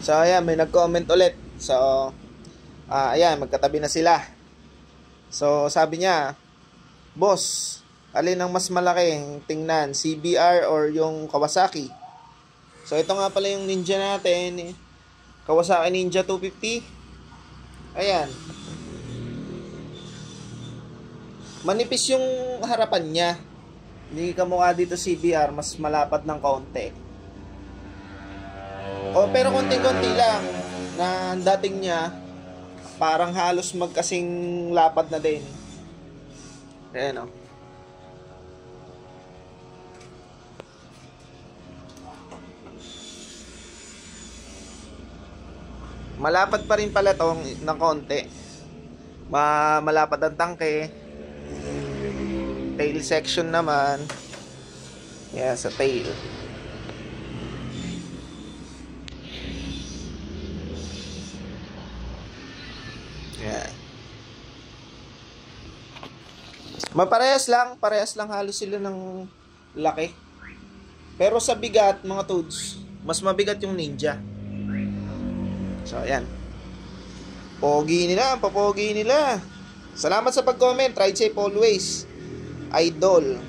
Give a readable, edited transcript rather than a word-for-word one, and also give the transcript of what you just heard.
So, ayan, may nag-comment ulit. So, ayan, magkatabi na sila. So, sabi niya, Boss, alin ang mas malaki tingnan, CBR or yung Kawasaki? So, ito nga pala yung Ninja natin. Kawasaki Ninja 250. Ayan. Manipis yung harapan niya. Hindi kamukha dito CBR, mas malapad ng konti. Pero konting-konti lang. Na dating niya, parang halos magkasing lapad na din. Ayan o. Malapad pa rin pala tong ng konti. Malapad ang tangke. Tail section naman. Yan, sa tail. Yan. Parehas lang halos sila ng laki. Pero sa bigat, mga toads, mas mabigat yung Ninja. So, ayan. Pogi nila, papogi nila. Salamat sa pag-comment. Ride safe always. Idol.